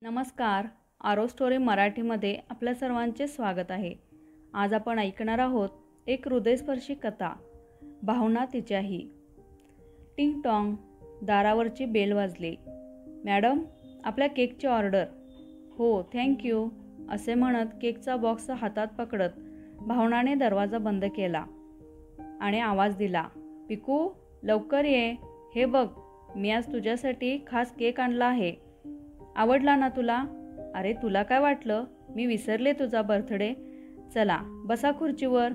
नमस्कार. आरो स्टोरी मराठीमध्ये आपल्या सर्वांचे स्वागत आहे. आज आपण ऐकणार आहोत एक हृदयस्पर्शी कथा, भावना तिच्याही. टिंग टॉंग. दारावरची बेल वाजली. मॅडम, आपल्या केकची ऑर्डर. हो, थँक्यू, असे म्हणत केकचा बॉक्स हातात पकडत भावनाने दरवाजा बंद केला आणि आवाज दिला, पिकू, लवकर ये. हे बघ, मी आज तुझ्यासाठी खास केक आणला आहे. आवडला ना तुला? अरे, तुला काय वाटलं मी विसरले तुझा बर्थडे? चला बसा खुर्चीवर.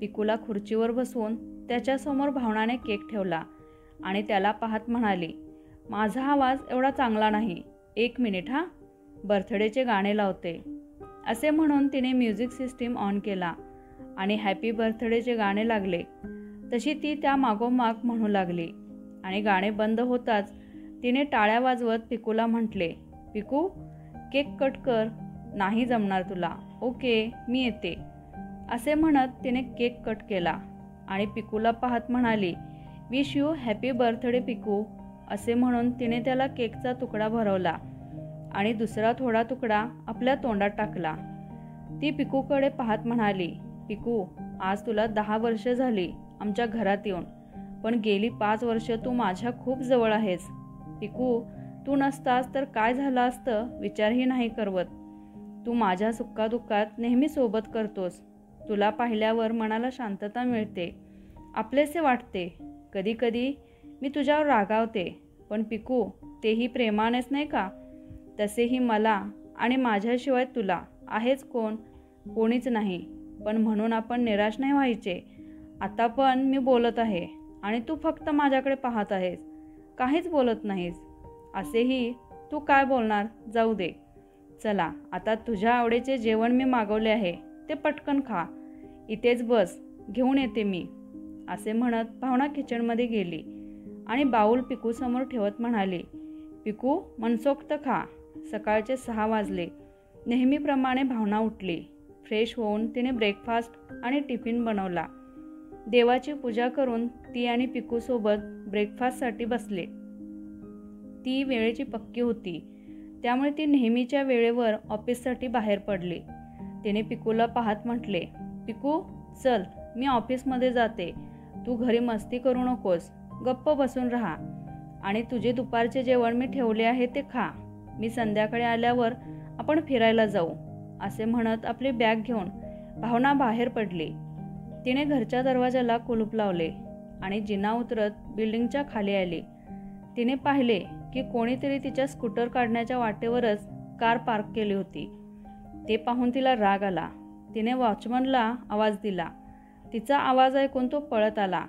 पिकूला खुर्चीवर बसवून त्याच्यासमोर भावनाने केक ठेवला आणि त्याला पाहत म्हणाली, माझा आवाज एवढा चांगला नाही. 1 मिनिट हां, बर्थडेचे गाणे लावते. असे म्हणून तिने म्युझिक सिस्टीम ऑन केला आणि हॅपी बर्थडेचे गाणे लागले. तशी ती त्या मागोमाग म्हणू लागली आणि गाणे बंद होताच तिने टाळ्या वाजवत पिकूला म्हटले, पिकू, केक कट कर. नाही जमणार तुला. ओके, मी येते. असे म्हणत तिने केक कट केला आणि पिकूला पाहत म्हणाली, विश यू हॅपी बर्थडे पिकू. असे म्हणून तिने त्याला केकचा तुकडा भरवला आणि दुसरा थोडा तुकडा आपल्या तोंडात टाकला. ती पिकूकडे पाहत म्हणाली, पिकू, आज तुला 10 वर्ष झाली आमच्या घरात येऊन, पण गेली 5 वर्ष तू माझ्या खूप जवळ आहेस. पिकू, तू नसतास तर काय झालं असतं विचारही नाही करवत. तू माझ्या सुखादुःखात नेहमी सोबत करतोस. तुला पाहिल्यावर मनाला शांतता मिळते, आपलेसे वाटते. कधी कधी मी तुझ्यावर रागावते, पण पिकू, तेही प्रेमानेच नाही का? तसेही मला आणि माझ्याशिवाय तुला आहेच कोण? कोणीच नाही. पण म्हणून आपण निराश नाही व्हायचे. आता पण मी बोलत आहे आणि तू फक्त माझ्याकडे पाहत आहेस, काहीच बोलत नाहीस. असेही तू काय बोलणार? जाऊ दे. चला, आता तुझ्या आवडीचे जेवण मी मागवले आहे, ते पटकन खा. इथेच बस, घेऊन येते मी. असे म्हणत भावना किचनमध्ये गेली आणि बाऊल पिकूसमोर ठेवत म्हणाली, पिकू, मनसोक्त खा. सकाळचे 6 वाजले. नेहमीप्रमाणे भावना उठली. फ्रेश होऊन तिने ब्रेकफास्ट आणि टिफिन बनवला. देवाची पूजा करून ती आणि पिकूसोबत ब्रेकफास्टसाठी बसले. ती वेळेची पक्की होती, त्यामुळे ती नेहमीच्या वेळेवर ऑफिससाठी बाहेर पडली. तिने पिकूला पाहत म्हटले, पिकू, चल, मी ऑफिसमध्ये जाते. तू घरी मस्ती करू नकोस, गप्प बसून राहा आणि तुझे दुपारचे जेवण मी ठेवले आहे ते खा. मी संध्याकाळी आल्यावर आपण फिरायला जाऊ. असे म्हणत आपली बॅग घेऊन भावना बाहेर पडली. तिने घरच्या दरवाजाला कुलूप लावले आणि जिना उतरत बिल्डिंगच्या खाली आली. तिने पाहिले की कोणीतरी तिच्या स्कूटर काढण्याच्या वाटेवरच कार पार्क केली होती. ते पाहून तिला राग आला. तिने वॉचमनला आवाज दिला. तिचा आवाज ऐकून तो पळत आला.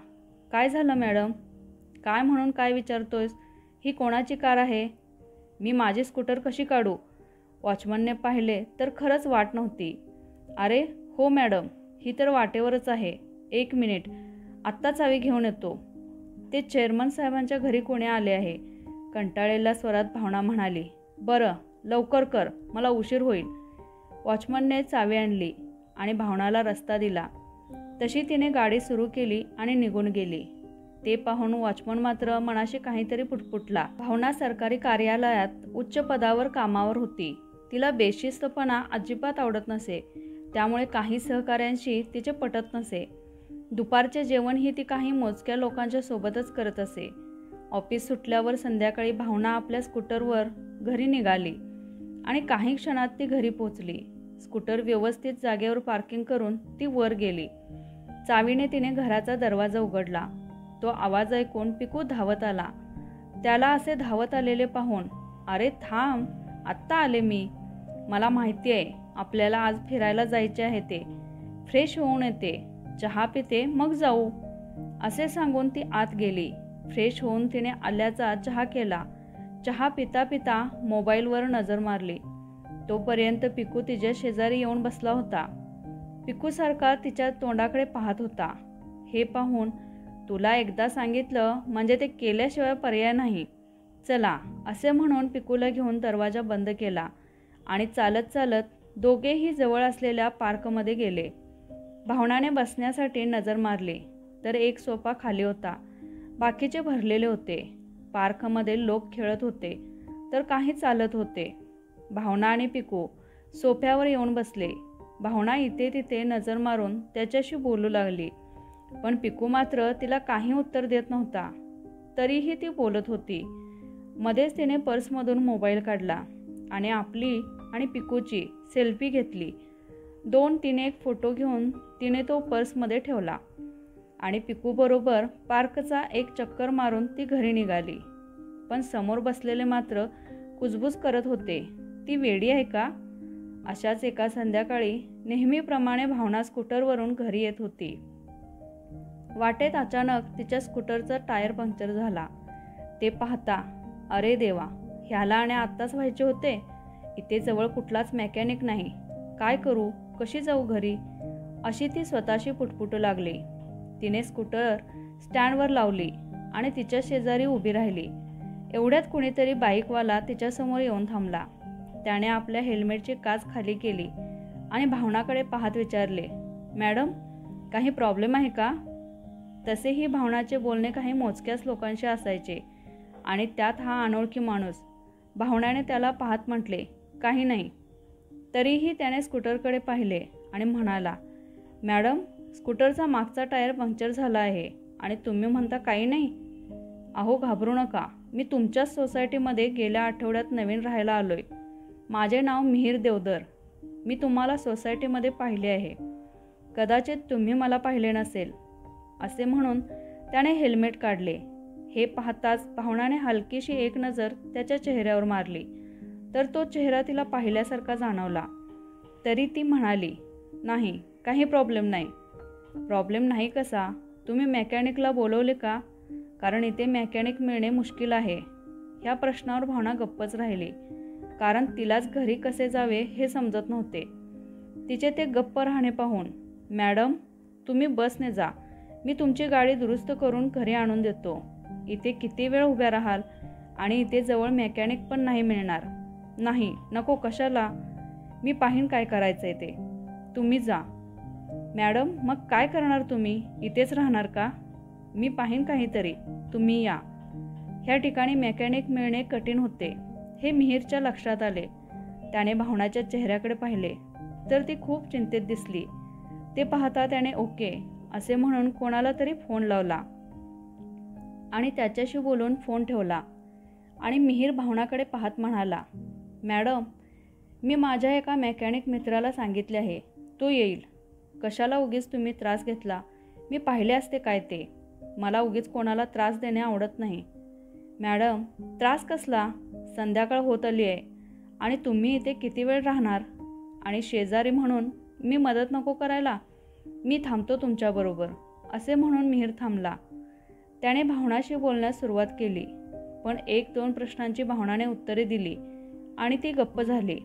काय झालं मॅडम? काय म्हणून काय विचारतोयस? ही कोणाची कार आहे? मी माझी स्कूटर कशी काढू? वॉचमनने पाहिले तर खरंच वाट नव्हती. अरे हो मॅडम, ही तर वाटेवरच आहे. 1 मिनिट, आत्ता चावी घेऊन येतो. ते चेअरमन साहेबांच्या घरी कोणी आले आहे, कंटाळलेल्या स्वरात भावना म्हणाली. बरं, लवकर कर, मला उशीर होईल. वॉचमनने चावी आणली आणि भावनाला रस्ता दिला. तशी तिने गाडी सुरू केली आणि निघून गेली. ते पाहून वॉचमन मात्र मनाशी काहीतरी पुटपुटला. भावना सरकारी कार्यालयात उच्च पदावर कामावर होती. तिला बेशिस्तपणा अजिबात आवडत नसे, त्यामुळे काही सहकाऱ्यांशी तिचे पटत नसे. दुपारचे जेवणही ती काही मोजक्या लोकांच्या सोबतच करत असे. ऑफिस सुटल्यावर संध्याकाळी भावना आपल्या स्कूटरवर घरी निघाली आणि काही क्षणात ती घरी पोचली. स्कूटर व्यवस्थित जागेवर पार्किंग करून ती वर गेली. चावीने तिने घराचा दरवाजा उघडला. तो आवाज ऐकून पिकू धावत आला. त्याला असे धावत आलेले पाहून, अरे थांब, आत्ता आले मी. मला माहिती आहे आपल्याला आज फिरायला जायचे आहे. ते फ्रेश होऊन येते, चहा पिते, मग जाऊ. असे सांगून ती आत गेली. फ्रेश होऊन तिने आल्याचा चहा केला. चहा पिता पिता मोबाईलवर नजर मारली. तोपर्यंत पिकू तिच्या शेजारी येऊन बसला होता. पिकूसारखा तिच्या तोंडाकडे पाहत होता. हे पाहून, तुला एकदा सांगितलं म्हणजे ते केल्याशिवाय पर्याय नाही. चला, असे म्हणून पिकूला घेऊन दरवाजा बंद केला आणि चालत चालत दोघेही जवळ असलेल्या पार्कमध्ये गेले. भावनाने बसण्यासाठी नजर मारली तर एक सोफा खाली होता. बाकीचे भरलेले होते. पार्कमध्ये लोक खेळत होते तर काही चालत होते. भावना आणि पिकू सोफ्यावर येऊन बसले. भावना इथे तिथे नजर मारून त्याच्याशी बोलू लागली, पण पिकू मात्र तिला काही उत्तर देत नव्हता. तरीही ती बोलत होती. मध्येच तिने पर्समधून मोबाईल काढला आणि आपली आणि पिकूची सेल्फी घेतली. 2-3 एक फोटो घेऊन तिने तो पर्समध्ये ठेवला आणि पिकूबरोबर पार्कचा एक चक्कर मारून ती घरी निघाली. पण समोर बसलेले मात्र कुजबूज करत होते, ती वेडी आहे का? अशाच एका संध्याकाळी नेहमीप्रमाणे भावना स्कूटरवरून घरी येत होती. वाटेत अचानक तिच्या स्कूटरचा टायर पंक्चर झाला. ते पाहता, अरे देवा, ह्याला आणि आत्ताच व्हायचे होते. इथे जवळ कुठलाच मेकॅनिक नाही. काय करू, कशी जाऊ घरी, अशी ती स्वतःशी पुटपुटू लागली. तिने स्कूटर स्टँडवर लावली आणि तिच्या शेजारी उभी राहिली. एवढ्यात कुणीतरी बाईकवाला तिच्यासमोर येऊन थांबला. त्याने आपल्या हेल्मेटची काच खाली केली आणि भावनाकडे पाहत विचारले, मॅडम, काही प्रॉब्लेम आहे का? तसेही भावनाचे बोलणे काही मोजक्याच लोकांशी असायचे आणि त्यात हा अनोळखी माणूस. भावनाने त्याला पाहत म्हटले, काही नाही. तरीही त्याने स्कूटरकडे पाहिले आणि म्हणाला, मॅडम, स्कूटरचा मागचा टायर पंक्चर झाला आहे आणि तुम्ही म्हणता काही नाही? अहो, घाबरू नका. मी तुमच्याच सोसायटीमध्ये गेल्या आठवड्यात नवीन राहायला आलोय. माझे नाव मिहीर देवदर. मी तुम्हाला सोसायटीमध्ये पाहिले आहे. कदाचित तुम्ही मला पाहिले नसेल. असे म्हणून त्याने हेल्मेट काढले. हे पाहताच भावनाने हलकीशी एक नजर त्याच्या चेहऱ्यावर मारली, तर तो चेहरा तिला पाहिल्यासारखा जाणवला. तरी ती म्हणाली, नाही, काही प्रॉब्लेम नाही. प्रॉब्लेम नाही कसा? तुम्ही मेकॅनिकला बोलवले का? कारण इथे मेकॅनिक मिळणे मुश्किल आहे. ह्या प्रश्नावर भावना गप्पच राहिली, कारण तिलाच घरी कसे जावे हे समजत नव्हते. तिचे ते गप्प राहणे पाहून, मॅडम, तुम्ही बसने जा. मी तुमची गाडी दुरुस्त करून घरी आणून देतो. इथे किती वेळ उभ्या राहाल? आणि इथे जवळ मेकॅनिक पण नाही मिळणार. नाही, नको, कशाला? मी पाहीन काय करायचं ते. तुम्ही जा. मॅडम, मग काय करणार तुम्ही? इथेच राहणार का? मी पाहीन काहीतरी, तुम्ही या. ह्या ठिकाणी मेकॅनिक मिळणे कठीण होते हे मिहीरच्या लक्षात आले. त्याने भावनाच्या चेहऱ्याकडे पाहिले तर ती खूप चिंतेत दिसली. ते पाहता त्याने ओके असे म्हणून कोणाला तरी फोन लावला आणि त्याच्याशी बोलून फोन ठेवला आणि मिहीर भावनाकडे पाहत म्हणाला, मॅडम, मी माझ्या एका मेकॅनिक मित्राला सांगितले आहे, तो येईल. कशाला उगीच तुम्ही त्रास घेतला? मी पाहिले असते काय ते. मला उगीच कोणाला त्रास देणे आवडत नाही. मॅडम, त्रास कसला? संध्याकाळ होत आली आहे आणि तुम्ही इथे किती वेळ राहणार? आणि शेजारी म्हणून मी मदत नको करायला? मी थांबतो तुमच्याबरोबर. असे म्हणून मिहीर थांबला. त्याने भावनाशी बोलण्यास सुरुवात केली, पण 1-2 प्रश्नांची भावनाने उत्तरे दिली आणि ती गप्प झाली.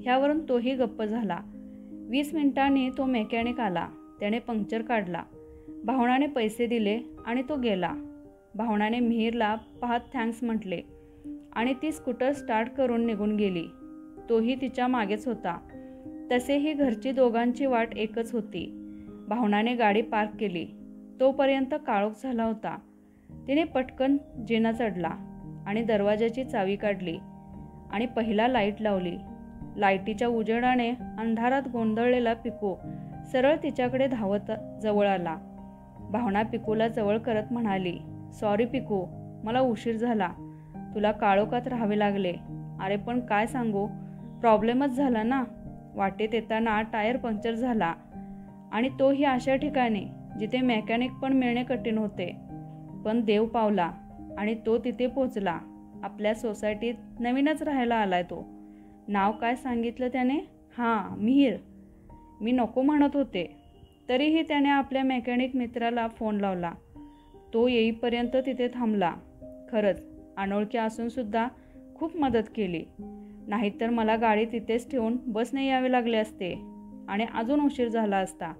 ह्यावरून तोही गप्प झाला. 20 मिनिटांनी तो मेकॅनिक आला. त्याने पंक्चर काढला. भावनाने पैसे दिले आणि तो गेला. भावनाने मिहीरला पाहत थँक्स म्हटले आणि ती स्कूटर स्टार्ट करून निघून गेली. तोही तिच्या मागेच होता. तसेही घरची दोघांची वाट एकच होती. भावनाने गाडी पार्क केली. तोपर्यंत काळोख झाला होता. तिने पटकन जिना चढला आणि दरवाजाची चावी काढली आणि पहिला लाईट लावली. लाईटीच्या उजेडाने अंधारात गोंधळलेला पिकू सरळ तिच्याकडे धावत जवळ आला. भावना पिकूला जवळ करत म्हणाली, सॉरी पिकू, मला उशीर झाला. तुला काळोखात राहावे लागले. अरे पण काय सांगू, प्रॉब्लेमच झाला ना. वाटेत येताना टायर पंक्चर झाला आणि तोही अशा ठिकाणी जिथे मेकॅनिक पण मिळणे कठीण होते. पण देव पावला आणि तो तिथे पोचला. आपल्या सोसायटीत नवीनच राहायला आलाय तो. नाव काय सांगितलं त्याने? हां, मिहीर. मी नको म्हणत होते. तरीही त्याने आपल्या मेकॅनिक मित्राला फोन लावला. तो येईपर्यंत तिथे थांबला. खरंच अनोळखी असूनसुद्धा खूप मदत केली. नाहीतर मला गाडी तिथेच ठेवून बसने यावे लागले असते आणि अजून उशीर झाला असता.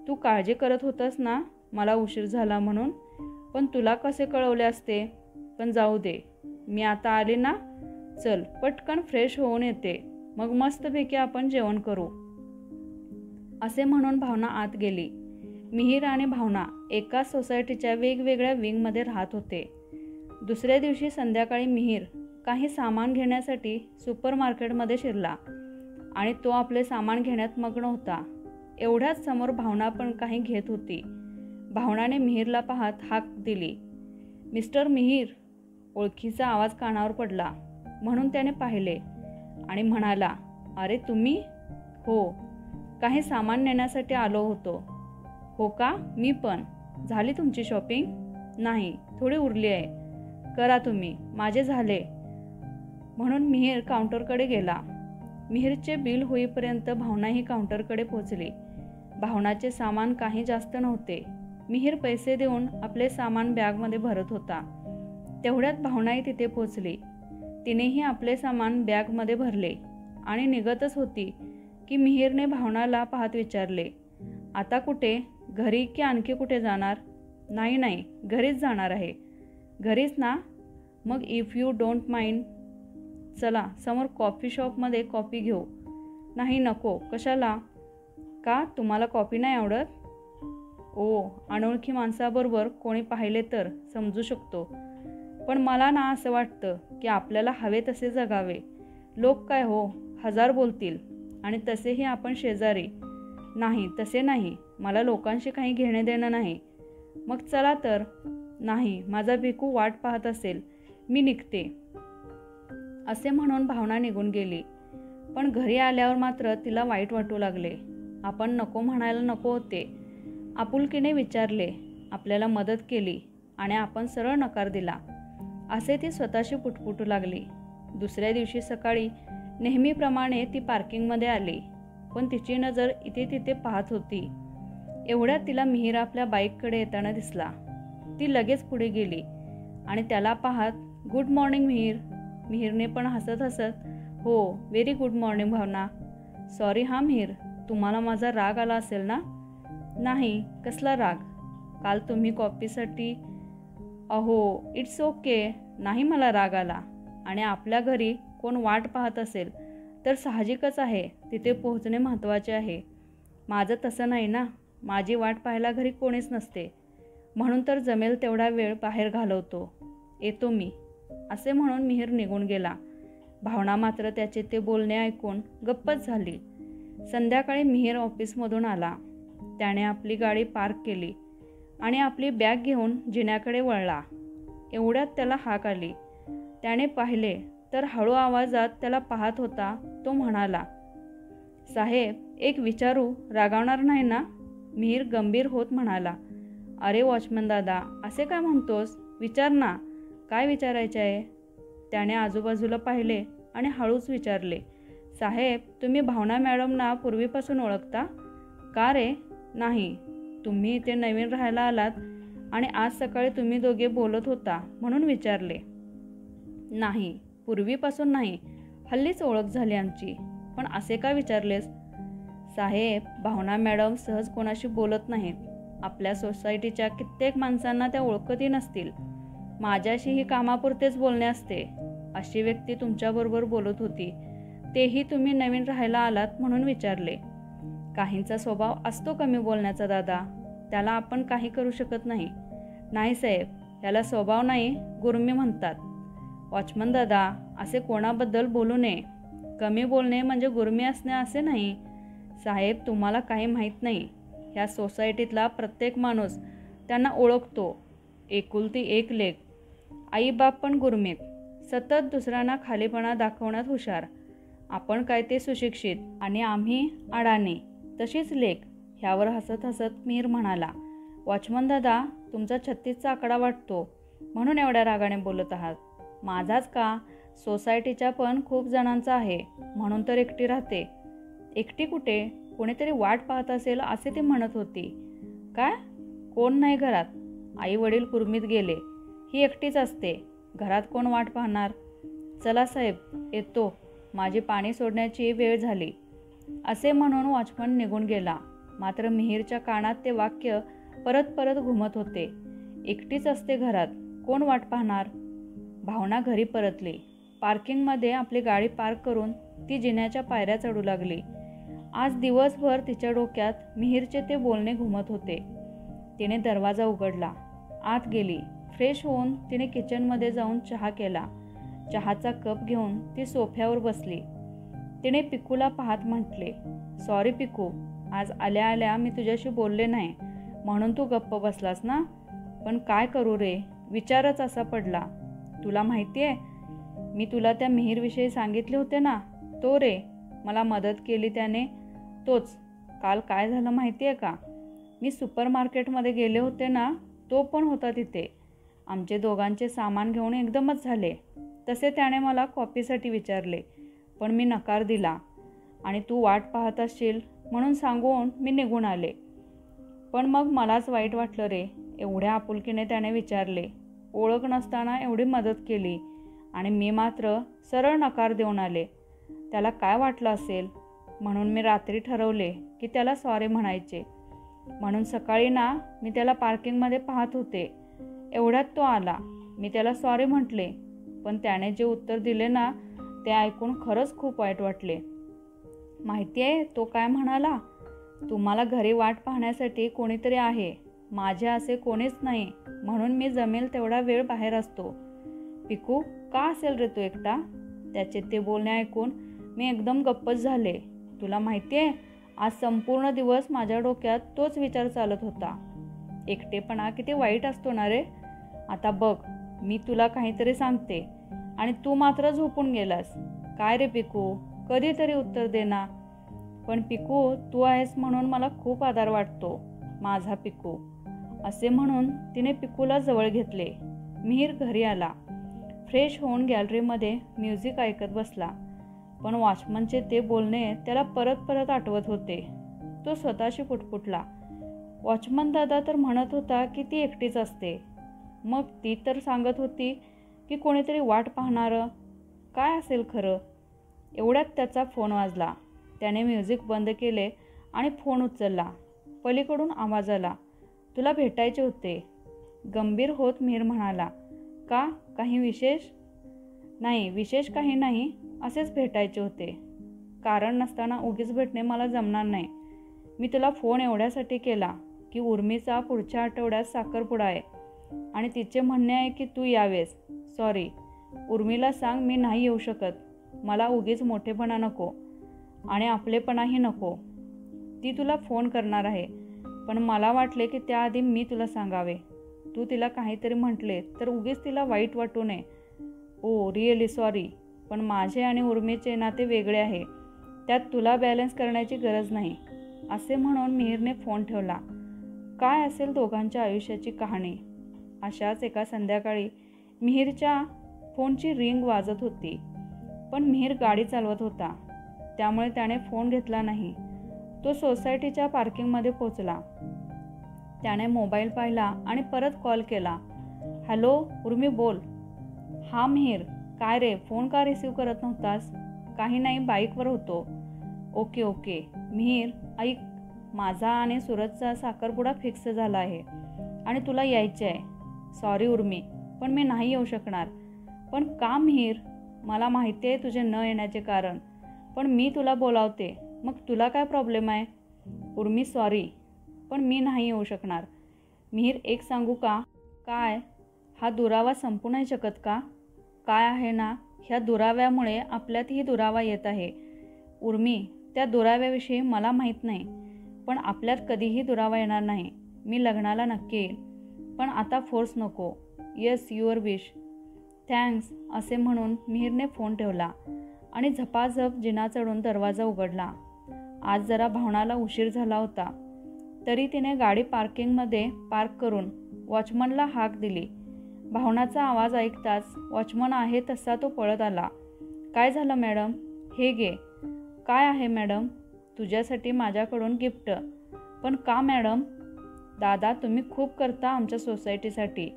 तू काळजी करत होतास ना मला उशीर झाला म्हणून, पण तुला कसे कळवले असते? पण जाऊ दे, मी आता आले ना. चल पटकन फ्रेश होऊन येते, मग मस्तपैकी आपण जेवण करू. असे म्हणून भावना आत गेली. मिहीर आणि भावना एकाच सोसायटीच्या वेगवेगळ्या विंगमध्ये राहत होते. दुसऱ्या दिवशी संध्याकाळी मिहीर काही सामान घेण्यासाठी सुपर मार्केटमध्ये शिरला आणि तो आपले सामान घेण्यात मग्न होता. एवढ्याच समोर भावना पण काही घेत होती. भावनाने मिहीरला पाहत हाक दिली, मिस्टर मिहीर. ओळखीचा आवाज कानावर पडला म्हणून त्याने पाहिले आणि म्हणाला, अरे तुम्ही? हो, काही सामान नेण्यासाठी आलो होतो. हो का? मी पण. झाली तुमची शॉपिंग? नाही, थोडी उरली आहे. करा तुम्ही, माझे झाले. म्हणून मिहीर काउंटरकडे गेला. मिहीरचे बिल होईपर्यंत भावनाही काउंटरकडे पोचली. भावनाचे सामान काही जास्त नव्हते. मिहीर पैसे देऊन आपले सामान बॅगमध्ये भरत होता. तेवढ्यात भावनाही तिथे पोचली. तिनेही आपले सामान बॅगमध्ये भरले आणि निघतच होती की मिहीरने भावनाला पाहत विचारले, आता कुठे? घरी की आणखी कुठे जाणार? नाही, घरीच जाणार आहे. घरीच ना? मग इफ यू डोंट माइंड, चला समोर कॉफी शॉपमध्ये कॉफी घेऊ. नाही, नको. कशाला? का, तुम्हाला कॉफी नाही आवडत? ओ, अनोळखी माणसाबरोबर कोणी पाहिले तर समजू शकतो, पण मला ना असं वाटतं की आपल्याला हवे तसे जगावे. लोक काय हो, 1000 बोलतील, आणि तसेही आपण शेजारी. नाही, तसे नाही. मला लोकांशी काही घेणे देणं नाही. मग चला तर. नाही, माझा भिकू वाट पाहत असेल, मी निघते. असे म्हणून भावना निघून गेली. पण घरी आल्यावर मात्र तिला वाईट वाटू लागले. आपण नको म्हणायला नको होते. आपुलकीने विचारले, आपल्याला मदत केली आणि आपण सरळ नकार दिला, असे ती स्वतःशी पुटपुटू लागली. दुसऱ्या दिवशी सकाळी नेहमीप्रमाणे ती पार्किंगमध्ये आली, पण तिची नजर इथे तिथे पाहत होती. एवढ्यात तिला मिहीर आपल्या बाईककडे येताना दिसला. ती लगेच पुढे गेली आणि त्याला पाहत, गुड मॉर्निंग मिहीर. मिहीरने पण हसत हसत, हो, व्हेरी गुड मॉर्निंग भावना. सॉरी हां मिहीर, तुम्हाला माझा राग आला असेल ना? नाही, कसला राग? काल तुम्ही कॉफीसाठी. अहो, इट्स ओके. नाही, मला राग आला. आणि आपल्या घरी कोण वाट पाहत असेल तर साहजिकच आहे, तिथे पोहोचणे महत्त्वाचे आहे. माझं तसं नाही ना. माझी वाट पाहायला घरी कोणीच नसते, म्हणून तर जमेल तेवढा वेळ बाहेर घालवतो. येतो मी, असे म्हणून मिहीर निघून गेला. भावना मात्र त्याचे ते बोलणे ऐकून गप्पच झाली. संध्याकाळी मिहीर ऑफिसमधून आला. त्याने आपली गाडी पार्क केली आणि आपली बॅग घेऊन जिन्याकडे वळला. एवढ्यात त्याला हाक आली. त्याने पाहिले तर हळू आवाजात त्याला पाहत होता तो म्हणाला, साहेब, एक विचारू, रागावणार नाही ना? मिहीर गंभीर होत म्हणाला, अरे वॉचमन दादा, असे काय म्हणतोस? विचार ना, काय विचारायचे आहे? त्याने आजूबाजूला पाहिले आणि हळूच विचारले, साहेब, तुम्ही भावना मॅडमना पूर्वीपासून ओळखता? का रे? नाही, तुम्ही इथे नवीन राहायला आलात आणि आज सकाळी तुम्ही दोघे बोलत होता म्हणून विचारले. नाही, पूर्वीपासून नाही, हल्लीच ओळख झाली आमची. पण असे का विचारलेस? साहेब, भावना मॅडम सहज कोणाशी बोलत नाहीत. आपल्या सोसायटीच्या कित्येक माणसांना त्या ओळखतही नसतील. माझ्याशीही कामापुरतेच बोलणे असते. अशी व्यक्ती तुमच्याबरोबर बोलत होती, तेही तुम्ही नवीन राहायला आलात म्हणून विचारले. काहींचा स्वभाव असतो कमी बोलण्याचा दादा, त्याला आपण काही करू शकत नाही. नाही साहेब, याला स्वभाव नाही, गुर्मी म्हणतात. वॉचमन दादा, असे कोणाबद्दल बोलू नये. कमी बोलणे म्हणजे गुर्मी असणे असे नाही. साहेब, तुम्हाला काही माहीत नाही. ह्या सोसायटीतला प्रत्येक माणूस त्यांना ओळखतो. एकुलती एक लेक. आईबाप पण गुर्मीत. सतत दुसऱ्यांना खालीपणा दाखवण्यात हुशार. आपण काय ते सुशिक्षित आणि आम्ही अडाणी, तशीच लेक. ह्यावर हसत हसत मिहीर म्हणाला, वॉचमन दादा, तुमचा 36चा आकडा वाटतो म्हणून एवढ्या रागाने बोलत आहात. माझाच का, सोसायटीच्या पण खूप जणांचा आहे, म्हणून तर एकटी राहते. एकटी कुठे? कोणीतरी वाट पाहत असेल असे ती म्हणत होती. काय? कोण नाही घरात. आई वडील कुर्मीत गेले. ही एकटीच असते. घरात कोण वाट पाहणार? चला साहेब, येतो. माझी पाणी सोडण्याची वेळ झाली. असे म्हणून वॉचमन निघून गेला. मात्र मिहीरच्या कानात ते वाक्य परत परत घुमत होते. एकटीच असते घरात, कोण वाट पाहणार? भावना घरी परतली. पार्किंगमध्ये आपली गाडी पार्क करून ती जिन्याच्या पायऱ्या चढू लागली. आज दिवसभर तिच्या डोक्यात मिहीरचे ते बोलणे घुमत होते. तिने दरवाजा उघडला. आत गेली. फ्रेश होऊन तिने किचनमध्ये जाऊन चहा केला. चहाचा कप घेऊन ती सोफ्यावर बसली. तिने पिकूला पाहत म्हटले, सॉरी पिकू, आज आल्या आल्या मी तुझ्याशी बोलले नाही म्हणून तू गप्प बसलास ना. पण काय करू रे, विचारच असा पडला. तुला माहिती आहे, मी तुला त्या मिहीरविषयी सांगितले होते ना, तो रे, मला मदत केली त्याने, तोच. काल काय झालं माहिती आहे का, मी सुपर मार्केटमध्ये गेले होते ना, तो पण होता तिथे. आमचे दोघांचे सामान घेऊन एकदमच झाले. तसे त्याने मला कॉफीसाठी विचारले, पण मी नकार दिला आणि तू वाट पाहत असशील म्हणून सांगून मी निघून आले. पण मग मलाच वाईट वाटलं रे, एवढ्या आपुलकीने त्याने विचारले, ओळख नसताना एवढी मदत केली आणि मी मात्र सरळ नकार देऊन आले. त्याला काय वाटलं असेल, म्हणून मी रात्री ठरवले की त्याला सॉरी म्हणायचे. म्हणून सकाळी ना मी त्याला पार्किंगमध्ये पाहत होते, एवढ्यात तो आला. मी त्याला सॉरी म्हटले, पण त्याने जे उत्तर दिले ना ते ऐकून खरंच खूप वाईट वाटले. माहिती आहे तो काय म्हणाला, तुम्हाला घरी वाट पाहण्यासाठी कोणीतरी आहे, माझे असे कोणीच नाही, म्हणून मी जमेल तेवढा वेळ बाहेर असतो. पिकू, का असेल रे तो एकटा. त्याचे ते बोलणे ऐकून मी एकदम गप्पच झाले. तुला माहिती आहे, आज संपूर्ण दिवस माझ्या डोक्यात तोच विचार चालत होता. एकटेपणा किती वाईट असतो ना रे. आता बघ, मी तुला काहीतरी सांगते आणि तू मात्र झोपून गेलास. काय रे पिकू, कधीतरी उत्तर दे ना. पण पिकू, तू आहेस म्हणून मला खूप आधार वाटतो, माझा पिकू. असे म्हणून तिने पिकूला जवळ घेतले. मिहीर घरी आला. फ्रेश होऊन गॅलरीमध्ये म्युझिक ऐकत बसला. पण वॉचमनचे ते बोलणे त्याला परत परत आठवत होते. तो स्वतःशी पुटपुटला, वॉचमन दादा तर म्हणत होता की ती एकटीच असते, मग ती तर सांगत होती की कोणीतरी वाट पाहणारं. काय असेल खरं. एवढ्यात त्याचा फोन वाजला. त्याने म्युझिक बंद केले आणि फोन उचलला. पलीकडून आवाज आला, तुला भेटायचे होते. गंभीर होत मिहीर म्हणाला, का, काही विशेष. नाही, विशेष काही नाही, असेच भेटायचे होते. कारण नसताना उगीच भेटणे मला जमणार नाही. मी तुला फोन एवढ्यासाठी केला की उर्मीचा पुढच्या आठवड्यात साखरपुडा आहे आणि तिचे म्हणणे आहे की तू यावेस. सॉरी, उर्मीला सांग मी नाही येऊ शकत. मला उगीच मोठेपणा नको आणि आपलेपणाही नको. ती तुला फोन करणार आहे, पण मला वाटले की त्याआधी मी तुला सांगावे. तू तिला काहीतरी म्हटले तर उगीच तिला वाईट वाटू नये. ओ रिअली सॉरी, पण माझे आणि उर्मीचे नाते वेगळे आहे, त्यात तुला बॅलन्स करण्याची गरज नाही. असे म्हणून मिहीरने फोन ठेवला. काय असेल दोघांच्या आयुष्याची कहाणी. अशाच एका संध्याकाळी मिहीरच्या फोनची रिंग वाजत होती, पण मिहीर गाडी चालवत होता, त्यामुळे त्याने फोन घेतला नाही. तो सोसायटीच्या पार्किंगमध्ये पोचला. त्याने मोबाईल पाहिला आणि परत कॉल केला. हॅलो उर्मी, बोल. हां मिहीर, काय रे, फोन का रिसीव करत नव्हतास. काही नाही, बाईकवर होतो. ओके ओके मिहीर, ऐक, माझा आणि सूरजचा साखरपुडा फिक्स झाला आहे आणि तुला यायचे आहे. सॉरी उर्मी, पण मी नाही येऊ शकणार. पण का मिहीर, मला माहिती आहे तुझे न येण्याचे कारण, पण मी तुला बोलावते, मग तुला काय प्रॉब्लेम आहे. उर्मी सॉरी, पण मी नाही येऊ शकणार. मिहीर, एक सांगू का. काय, हा दुरावा संपू नाही शकत का. काय आहे ना, ह्या दुराव्यामुळे आपल्यातही दुरावा येत आहे. उर्मी, त्या दुराव्याविषयी मला माहीत नाही, पण आपल्यात कधीही दुरावा येणार नाही. मी लग्नाला नक्की येईल, पण आता फोर्स नको. Yes, your wish. थँक्स. असे म्हणून मिहीरने फोन ठेवला आणि झपाझप जिना चढून दरवाजा उघडला. आज जरा भावनाला उशीर झाला होता, तरी तिने गाडी पार्किंगमध्ये पार्क करून वॉचमनला हाक दिली. भावनाचा आवाज ऐकताच वॉचमन आहे तसा तो पळत आला. काय झालं मॅडम. हे घे. काय आहे मॅडम. तुझ्यासाठी माझ्याकडून गिफ्ट. पण का मॅडम. दादा, तुम्ही खूप करता आमच्या सोसायटीसाठी.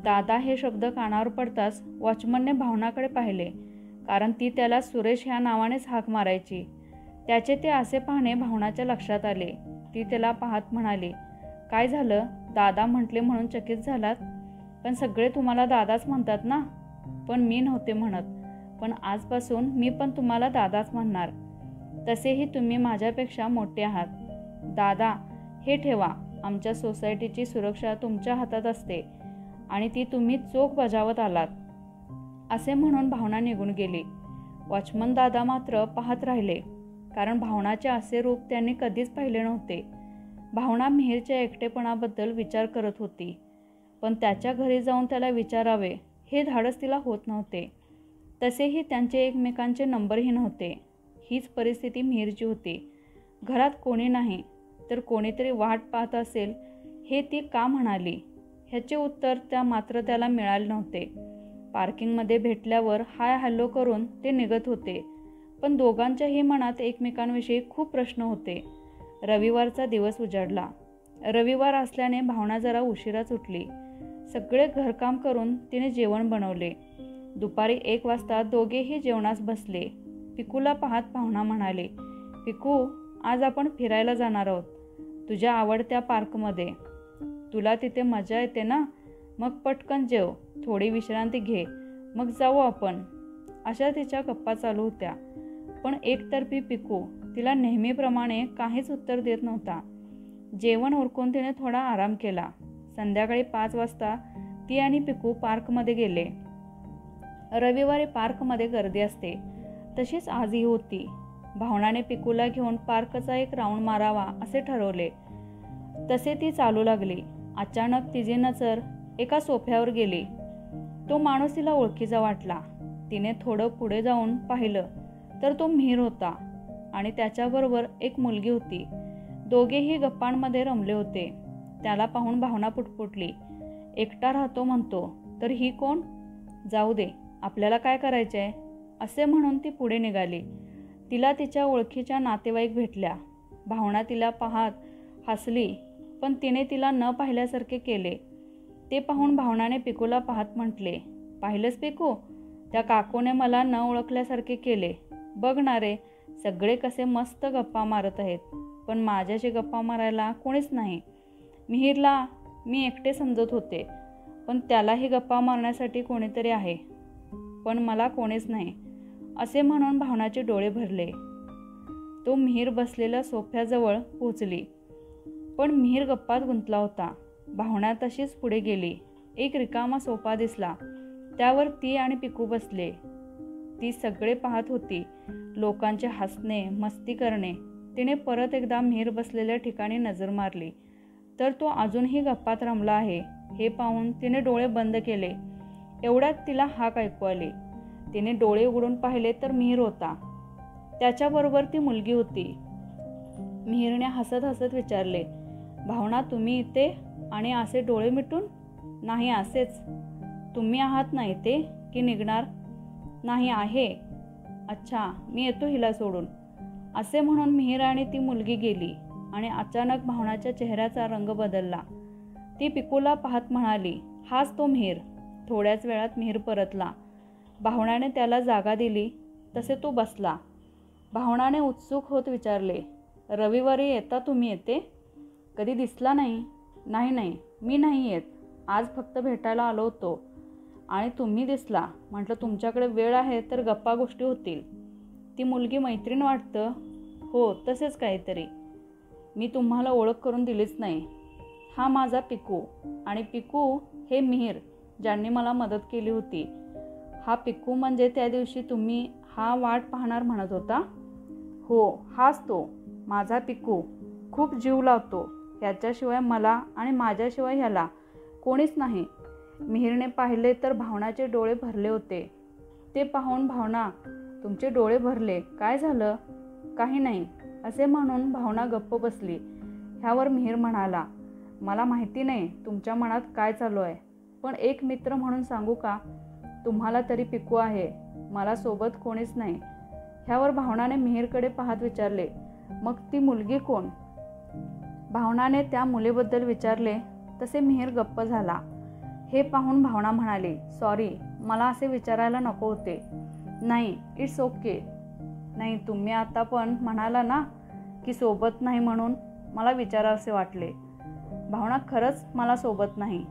दादा हे शब्द कानावर पडताच वॉचमनने भावनाकडे पाहिले, कारण ती त्याला सुरेश ह्या नावानेच हाक मारायची. त्याचे ते असे पाहणे भावनाच्या लक्षात आले. ती त्याला पाहत म्हणाली, काय झालं, दादा म्हटले म्हणून चकित झालात. पण सगळे तुम्हाला दादाच म्हणतात ना. पण मी नव्हते म्हणत, पण आजपासून मी पण तुम्हाला दादाच म्हणणार. तसेही तुम्ही माझ्यापेक्षा मोठे आहात. दादा, हे ठेवा. आमच्या सोसायटीची सुरक्षा तुमच्या हातात असते आणि ती तुम्ही चोख बजावत आलात. असे म्हणून भावना निघून गेली. वॉचमन दादा मात्र पाहत राहिले, कारण भावनाचे असे रूप त्यांनी कधीच पाहिले नव्हते. भावना मिहीरच्या एकटेपणाबद्दल विचार करत होती, पण त्याच्या घरी जाऊन त्याला विचारावे हे धाडस तिला होत नव्हते. तसेही त्यांचे एकमेकांचे नंबरही नव्हते. हीच परिस्थिती मिहीरची होती. घरात कोणी नाही, तर कोणीतरी वाट पाहत असेल हे ती का म्हणाली, ह्याचे उत्तर त्याला मिळाले नव्हते. पार्किंगमध्ये भेटल्यावर हाय हॅलो करून ते निघत होते, पण दोघांच्याही मनात एकमेकांविषयी खूप प्रश्न होते. रविवारचा दिवस उजाडला. रविवार असल्याने भावना जरा उशिराच उठली. सगळे घरकाम करून तिने जेवण बनवले. दुपारी 1 वाजता दोघेही जेवणास बसले. पिकूला पाहत भावना म्हणाली, पिकू, आज आपण फिरायला जाणार आहोत, तुझ्या आवडत्या पार्कमध्ये. तुला तिथे मजा येते ना? मग पटकन जेव, थोडी विश्रांती घे, मग जाऊ आपण. अशा तिच्या गप्पा चालू होत्या. पण एकतर्फी पिकू तिला नेहमीप्रमाणे काहीच उत्तर देत नव्हता. जेवण उरकून तिने थोडा आराम केला. संध्याकाळी 5 वाजता ती आणि पिकू पार्कमध्ये गेले. रविवारी पार्कमध्ये गर्दी असते, तशीच आजही होती. भावनाने पिकूला घेऊन पार्कचा एक राऊंड मारावा असे ठरवले. तसे ती चालू लागली. अचानक तिची नजर एका सोफ्यावर गेली. तो माणूस तिला ओळखीचा वाटला. तिने थोडं पुढे जाऊन पाहिलं तर तो मिहीर होता आणि त्याच्याबरोबर एक मुलगी होती. दोघेही गप्पांमध्ये रमले होते. त्याला पाहून भावना पुटपुटली, एकटा राहतो म्हणतो, तर ही कोण? जाऊ दे, आपल्याला काय करायचे आहे, असे म्हणून ती पुढे निघाली. तिला तिच्या ओळखीच्या नातेवाईक भेटल्या. भावना तिला पाहत हसली, पण तिने तिला न पाहिल्यासारखे केले. ते पाहून भावनाने पिकूला पाहत म्हटले, पाहिलंस पिकू, त्या काकूने मला न ओळखल्यासारखे केले. बघ ना रे, सगळे कसे मस्त गप्पा मारत आहेत, पण माझ्याशी गप्पा मारायला कोणीच नाही. मिहीरला मी एकटे समजत होते, पण त्यालाही गप्पा मारण्यासाठी कोणीतरी आहे, पण मला कोणीच नाही. असे म्हणून भावनाचे डोळे भरले. तो मिहीर बसलेल्या सोफ्याजवळ पोचली, पण मिहीर गप्पात गुंतला होता. भावना तशीच पुढे गेली. एक रिकामा सोफा दिसला, त्यावर ती आणि पिकू बसले. ती सगळे पाहत होती, लोकांचे हसणे, मस्ती करणे. तिने परत एकदा मिहीर बसलेल्या ठिकाणी नजर मारली, तर तो अजूनही गप्पात रमला आहे. हे पाहून तिने डोळे बंद केले. एवढ्यात तिला हाक ऐकू आली. तिने डोळे उघडून पाहिले तर मिहीर होता. त्याच्याबरोबर ती मुलगी होती. मिहीरने हसत हसत विचारले, भावना, तुम्ही इथे आणि असे डोळे मिटून? नाही, असेच. तुम्ही आहात ना इथे की निघणार? नाही आहे. अच्छा, मी येतो हिला सोडून. असे म्हणून मिहीर आणि ती मुलगी गेली आणि अचानक भावनाच्या चेहऱ्याचा रंग बदलला. ती पिकूला पाहत म्हणाली, हाच तो मिहीर. थोड्याच वेळात मिहीर परतला. भावनाने त्याला जागा दिली तसे तो बसला. भावनाने उत्सुक होत विचारले, रविवारी येता तुम्ही इथे? कधी दिसला नाही? नाही, मी नाही येत. आज फक्त भेटायला आलो होतो आणि तुम्ही दिसला. म्हटलं तुमच्याकडे वेळ आहे तर गप्पा गोष्टी होतील. ती मुलगी मैत्रीण वाटतं. हो, तसेच काहीतरी. मी तुम्हाला ओळख करून दिलीच नाही. हा माझा पिकू, आणि पिकू हे मिहीर ज्यांनी मला मदत केली होती. हा पिकू म्हणजे त्या दिवशी तुम्ही हा वाट पाहणार म्हणत होता? हो, हाच तो माझा पिकू. खूप जीव लावतो. ह्याच्याशिवाय मला आणि माझ्याशिवाय ह्याला कोणीच नाही. मिहीरने पाहिले तर भावनाचे डोळे भरले होते. ते पाहून, भावना, तुमचे डोळे भरले, काय झालं? काही नाही, असे म्हणून भावना गप्प बसली. ह्यावर मिहीर म्हणाला, मला माहिती नाही तुमच्या मनात काय चालू आहे, पण एक मित्र म्हणून सांगू का, तुम्हाला तरी पिकू आहे, मला सोबत कोणीच नाही. ह्यावर भावनाने मिहीरकडे पाहत विचारले, मग ती मुलगी कोण? भावनाने त्या मुलीबद्दल विचारले तसे मिहीर गप्प झाला. हे पाहून भावना म्हणाली, सॉरी, मला असे विचारायला नको होते. नाही, इट्स ओके. नाही, तुम्ही आता पण म्हणाला ना की सोबत नाही, म्हणून मला विचारावेसे वाटले. भावना, खरंच मला सोबत नाही.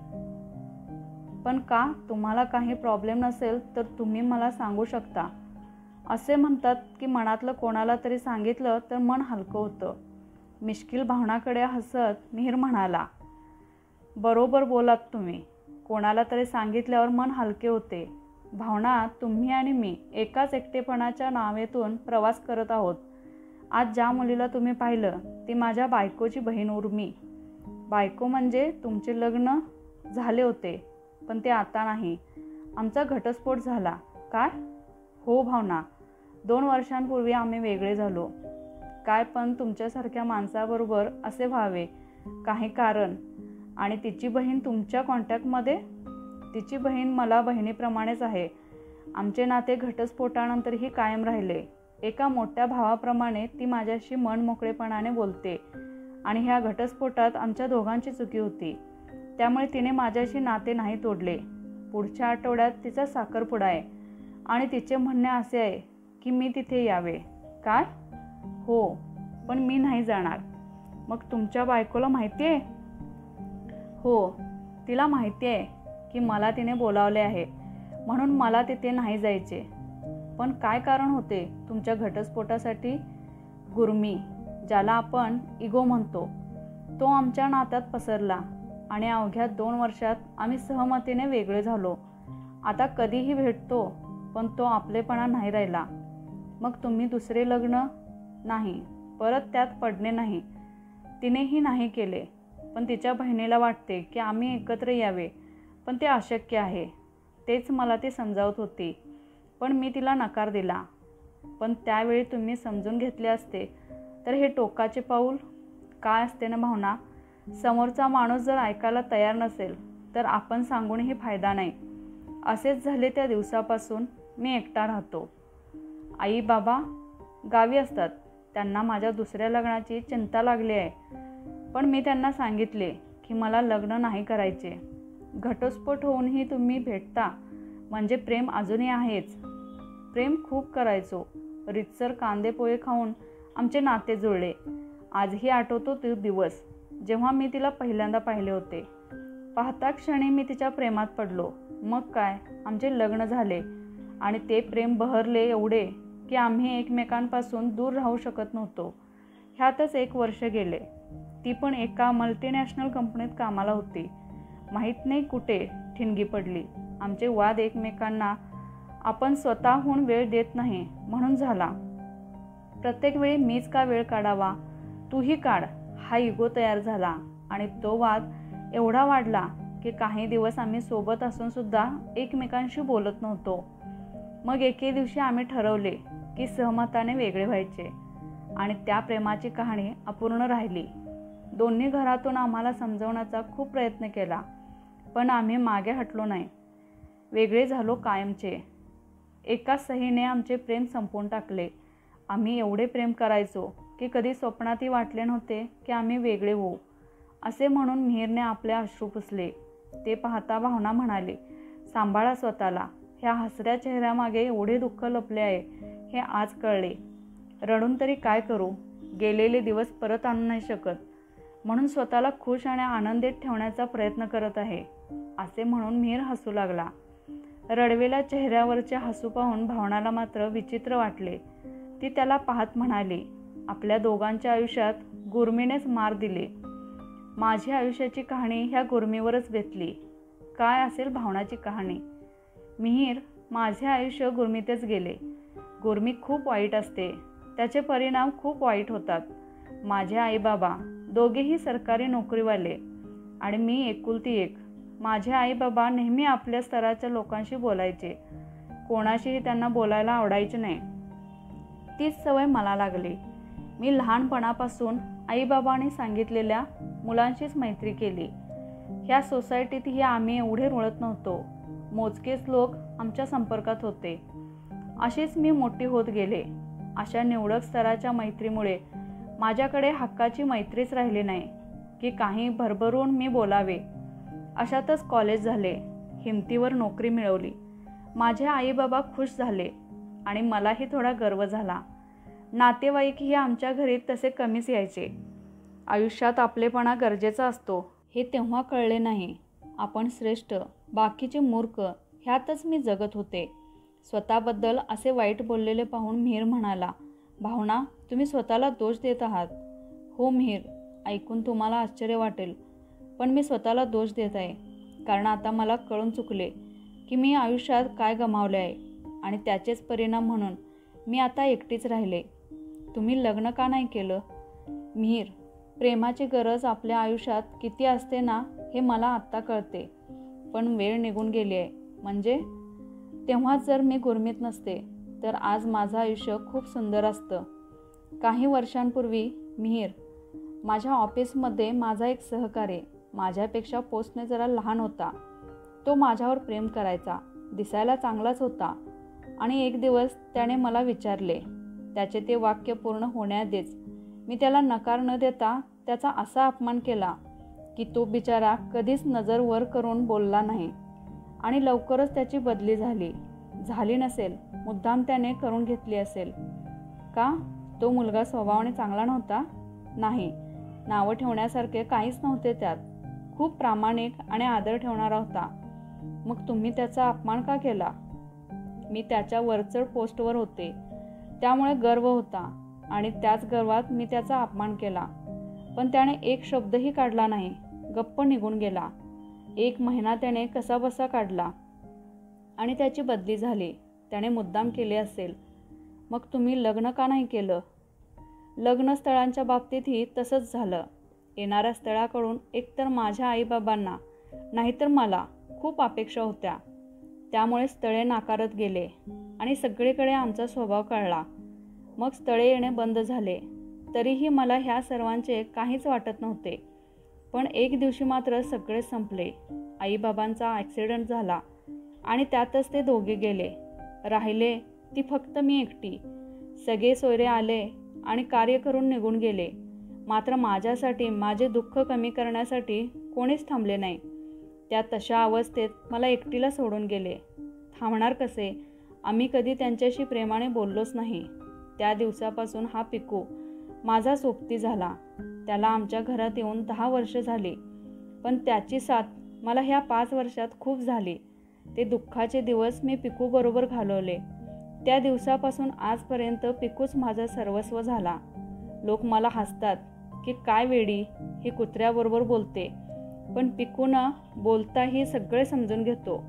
पण का? तुम्हाला काही प्रॉब्लेम नसेल तर तुम्ही मला सांगू शकता. असे म्हणतात की मनातलं कोणाला तरी सांगितलं तर मन हलकं होतं. मिश्किल भावनाकडे हसत मिहीर म्हणाला, बरोबर बोलात तुम्ही. कोणाला तरी सांगितल्यावर मन हलके होते. भावना, तुम्ही आणि मी एकाच एकटेपणाच्या नावेतून प्रवास करत आहोत. आज ज्या मुलीला तुम्ही पाहिलं ती माझ्या बायकोची बहीण उर्मी. बायको म्हणजे तुमचे लग्न झाले होते, पण ते आता नाही. आमचा घटस्फोट झाला. काय? हो भावना, 2 वर्षांपूर्वी आम्ही वेगळे झालो. काय पण तुमच्यासारख्या माणसाबरोबर असे व्हावे? काही कारण? आणि तिची बहीण तुमच्या कॉन्टॅक्टमध्ये? तिची बहीण मला बहिणीप्रमाणेच आहे. आमचे नाते घटस्फोटानंतरही कायम राहिले. एका मोठ्या भावाप्रमाणे ती माझ्याशी मन मोकळेपणाने बोलते. आणि ह्या घटस्फोटात आमच्या दोघांची चुकी होती. त्यामुळे तिने माझ्याशी नाते नाही तोडले. पुढच्या आठवड्यात तिचा साखरपुडा आहे आणि तिचे म्हणणे असे आहे की मी तिथे यावे. काय? हो, पण मी नाही जाणार. मग तुमच्या बायकोला माहिती आहे? हो, तिला माहिती आहे की मला तिने बोलावले आहे, म्हणून मला तिथे नाही जायचे. पण काय कारण होते तुमच्या घटस्फोटासाठी? गुरमी, ज्याला आपण इगो म्हणतो, तो आमच्या नात्यात पसरला आणि अवघ्या 2 वर्षात आम्ही सहमतीने वेगळे झालो. आता कधीही भेटतो, पण तो आपलेपणा नाही राहिला. मग तुम्ही दुसरे लग्न? नाही, परत त्यात पडणे नाही. तिनेही नाही केले, पण तिच्या बहिणीला वाटते की आम्ही एकत्र यावे, पण ते अशक्य आहे. तेच मला ती समजावत होती, पण मी तिला नकार दिला. पण त्यावेळी तुम्ही समजून घेतले असते तर हे टोकाचे पाऊल काय असते ना भावना? समोरचा माणूस जर ऐकायला तयार नसेल तर आपण सांगूनही फायदा नाही. असेच झाले. त्या दिवसापासून मी एकटा राहतो. आई बाबा गावी असतात. त्यांना माझ्या दुसऱ्या लग्नाची चिंता लागली आहे, पण मी त्यांना सांगितले की मला लग्न नाही करायचे. घटस्फोट होऊनही तुम्ही भेटता म्हणजे प्रेम अजूनही आहेच. प्रेम खूप करायचो. रितसर कांदे पोहे खाऊन आमचे नाते जुळले. आजही आठवतो तो दिवस जेव्हा मी तिला पहिल्यांदा पाहिले होते. पाहता क्षणी मी तिच्या प्रेमात पडलो. मग काय, आमचे लग्न झाले आणि ते प्रेम बहरले एवढे की आम्ही एकमेकांपासून दूर राहू शकत नव्हतो. ह्यातच 1 वर्ष गेले. ती पण एका मल्टीनॅशनल कंपनीत कामाला होती. माहीत नाही कुठे ठिणगी पडली. आमचे वाद एकमेकांना आपण स्वतःहून वेळ देत नाही म्हणून झाला. प्रत्येक वेळी मीच का वेळ काढावा, तूही काढ, हा इगो तयार झाला आणि तो वाद एवढा वाढला की काही दिवस आम्ही सोबत असून सुद्धा एकमेकांशी बोलत नव्हतो. मग एके दिवशी आम्ही ठरवले की सहमताने वेगळे व्हायचे आणि त्या प्रेमाची कहाणी अपूर्ण राहिली. दोन्ही घरातून आम्हाला समजवण्याचा खूप प्रयत्न केला, पण आम्ही मागे हटलो नाही. वेगळे झालो कायमचे. एका सहीने आमचे प्रेम संपवून टाकले. आम्ही एवढे प्रेम करायचो की कधी स्वप्नातही वाटले नव्हते की आम्ही वेगळे होऊ. असे म्हणून मिहीरने आपले अश्रू पुसले. ते पाहता भावना म्हणाली, सांभाळा स्वतःला. ह्या हसऱ्या चेहऱ्यामागे एवढे दुःख लपले आहे हे आज कळले. रडून तरी काय करू? गेलेले दिवस परत आणू नाही शकत, म्हणून स्वतःला खुश आणि आनंदित ठेवण्याचा प्रयत्न करत आहे, असे म्हणून मिहीर हसू लागला. रडवेल्या चेहऱ्यावरचे हसू पाहून भावनाला मात्र विचित्र वाटले. ती त्याला पाहत म्हणाली, आपल्या दोघांच्या आयुष्यात गुरमीनेच मार दिले. माझी आयुष्याची कहाणी ह्या गुरमीवरच बेतली. काय असेल भावनाची कहाणी? मिहीर, माझे आयुष्य गुरमीतच गेले. गुरमी खूप वाईट असते. त्याचे परिणाम खूप वाईट होतात. माझे आई बाबा दोघेही सरकारी नोकरीवाले आणि मी एकुलती एक. माझे आई बाबा नेहमी आपल्या स्तराच्या लोकांशी बोलायचे. कोणाशीही त्यांना बोलायला आवडायचे नाही. तीच सवय मला लागली. मी लहानपणापासून आईबाबांनी सांगितलेल्या मुलांशीच मैत्री केली. ह्या सोसायटीतही आम्ही एवढे रुळत नव्हतो. मोजकेच लोक आमच्या संपर्कात होते. अशीच मी मोठी होत गेले. अशा निवडक स्तराच्या मैत्रीमुळे माझ्याकडे हक्काची मैत्रीच राहिली नाही की काही भरभरून मी बोलावे. अशातच कॉलेज झाले. हिमतीवर नोकरी मिळवली. माझे आई बाबा खुश झाले आणि मलाही थोडा गर्व झाला. नातेवाईकही आमच्या घरी तसे कमीच यायचे. आयुष्यात आपलेपणा गरजेचा असतो हे तेव्हा कळले नाही. आपण श्रेष्ठ, बाकीचे मूर्ख, ह्यातच मी जगत होते. स्वतःबद्दल असे वाईट बोललेले पाहून मिहीर म्हणाला, भावना, तुम्ही स्वतःला दोष देत आहात. हो मिहीर, ऐकून तुम्हाला आश्चर्य वाटेल, पण मी स्वतःला दोष देत आहे. कारण आता मला कळून चुकले की मी आयुष्यात काय गमावले आहे आणि त्याचेच परिणाम म्हणून मी आता एकटीच राहिले. तुम्ही लग्न का नाही केलं? मिहीर, प्रेमाची गरज आपल्या आयुष्यात किती असते ना हे मला आत्ता कळते. पण वेळ निघून गेली आहे. म्हणजे तेव्हाच जर मी गुरमीत नसते तर आज माझं आयुष्य खूप सुंदर असतं. काही वर्षांपूर्वी मिहीर, माझ्या ऑफिसमध्ये माझा एक सहकारी माझ्यापेक्षा पोस्टने जरा लहान होता. तो माझ्यावर प्रेम करायचा, दिसायला चांगलाच होता. आणि एक दिवस त्याने मला विचारले. त्याचे ते वाक्य पूर्ण होण्याआधीच मी त्याला नकार न देता त्याचा असा अपमान केला की तो बिचारा कधीच नजर वर करून बोलला नाही. आणि लवकरच त्याची बदली झाली नसेल, मुद्दाम त्याने करून घेतली असेल. का? तो मुलगा स्वभावाने चांगला नव्हता? नाही, नावं ठेवण्यासारखे काहीच नव्हते त्यात. खूप प्रामाणिक आणि आदर ठेवणारा होता. मग तुम्ही त्याचा अपमान का केला? मी त्याच्या वरचढ पोस्टवर होते त्यामुळे गर्व होता आणि त्याच गर्वात मी त्याचा अपमान केला. पण त्याने एक शब्दही काढला नाही, गप्प निघून गेला. 1 महिना त्याने कसाबसा काढला आणि त्याची बदली झाली. त्याने मुद्दाम केले असेल. मग तुम्ही लग्न का नाही केलं? लग्न स्थळांच्या बाबतीतही तसंच झालं. येणाऱ्या स्थळाकडून एकतर माझ्या आईबाबांना नाहीतर मला खूप अपेक्षा होत्या. त्यामुळे स्थळे नाकारत गेले आणि सगळीकडे आमचा स्वभाव कळला. मग स्थळे येणे बंद झाले. तरीही मला ह्या सर्वांचे काहीच वाटत नव्हते. पण एक दिवशी मात्र सगळे संपले. आईबाबांचा ॲक्सिडेंट झाला आणि त्यातच ते दोघे गेले. राहिले ती फक्त मी एकटी. सगळे सोयरे आले आणि कार्य करून निघून गेले. मात्र माझ्यासाठी, माझे दुःख कमी करण्यासाठी कोणीच थांबले नाही. त्या तशा अवस्थेत मला एकटीला सोडून गेले. थांबणार कसे? आम्ही कधी त्यांच्याशी प्रेमाने बोललोच नाही. त्या दिवसापासून हा पिकू माझा सोबती झाला. त्याला आमच्या घरात येऊन 10 वर्ष झाली. पण त्याची साथ मला ह्या 5 वर्षात खूप झाली. ते दुःखाचे दिवस मी पिकूबरोबर घालवले. त्या दिवसापासून आजपर्यंत पिकूच माझं सर्वस्व झाला. लोक मला हसतात की काय वेडी, ही कुत्र्याबरोबर बोलते. पण पिकू न बोलताही सगळे समजून घेतो.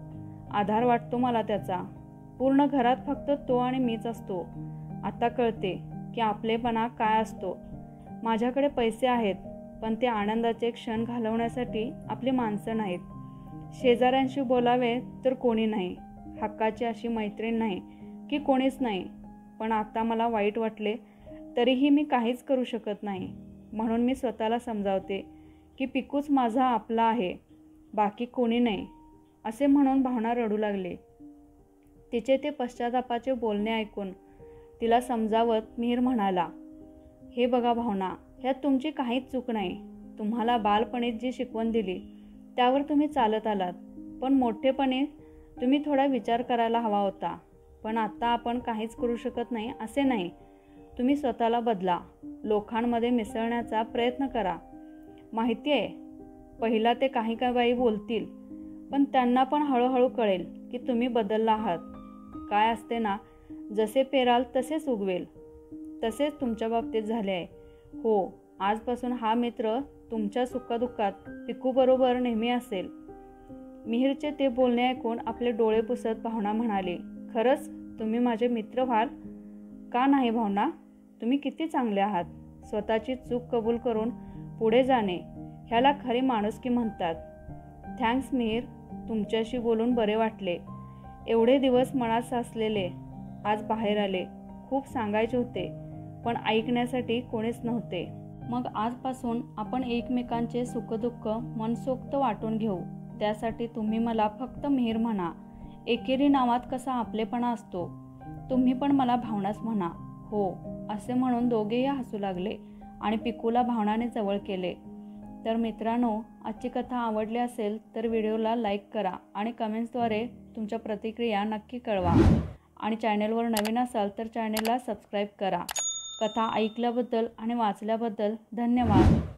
आधार वाटतो मला त्याचा. पूर्ण घरात फक्त तो आणि मीच असतो. आता कळते की आपलेपणा काय असतो. माझ्याकडे पैसे आहेत पण ते आनंदाचे क्षण घालवण्यासाठी आपली माणसं नाहीत. शेजाऱ्यांशी बोलावे तर कोणी नाही. हक्काची अशी मैत्रीण नाही की कोणीच नाही. पण आता मला वाईट वाटले तरीही मी काहीच करू शकत नाही. म्हणून मी स्वतःला समजावते की पिकूच माझा आपला आहे, बाकी कोणी नाही. असे म्हणून भावना रडू लागली. तिचे ते पश्चातापाचे बोलणे ऐकून तिला समजावत मिहीर म्हणाला, हे बघा भावना, ह्यात तुमची काहीच चूक नाही. तुम्हाला बालपणीत जी शिकवण दिली त्यावर तुम्ही चालत आलात. पण मोठेपणी तुम्ही थोडा विचार करायला हवा होता. पण आता आपण काहीच करू शकत नाही असे नाही. तुम्ही स्वतःला बदला. लोकांमध्ये मिसळण्याचा प्रयत्न करा. माहिती आहे पहिला ते काही बाई बोलतील, पण त्यांना पण हळूहळू कळेल की तुम्ही बदलला आहात. काय असते ना, जसे पेराल तसेच उगवेल. तसेच तुमच्या बाबतीत झाले आहे. हो, आजपासून हा मित्र तुमच्या सुखदुःखात पिकूबरोबर नेहमी असेल. मिहीरचे ते बोलणे ऐकून आपले डोळे पुसत भावना म्हणाली, खरंच तुम्ही माझे मित्र व्हाल? का नाही भावना, तुम्ही किती चांगले आहात. स्वतःची चूक कबूल करून पुढे जाणे ह्याला खरी माणुसकी म्हणतात. थँक्स मिहीर, तुमच्याशी बोलून बरे वाटले. एवढे दिवस मनात साचलेले आज बाहेर आले. खूप सांगायचे होते पण ऐकण्यासाठी कोणीच नव्हते. मग आजपासून आपण एकमेकांचे सुखदुःख मनसोक्त वाटून घेऊ. त्यासाठी तुम्ही मला फक्त मिहीर म्हणा. एकेरी नावात कसा आपलेपणा असतो. तुम्ही पण मला भावनाच म्हणा. हो, असे म्हणून दोघेही हसू लागले आणि पिकूला भावनाने जवळ केले. तर मित्रांनो, आजची कथा आवडली असेल तर व्हिडिओला लाईक करा आणि कमेंट्सद्वारे तुमच्या प्रतिक्रिया नक्की कळवा. आणि चॅनलवर नवीन असाल तर चॅनलला सबस्क्राईब करा. कथा ऐकल्याबद्दल आणि वाचल्याबद्दल धन्यवाद.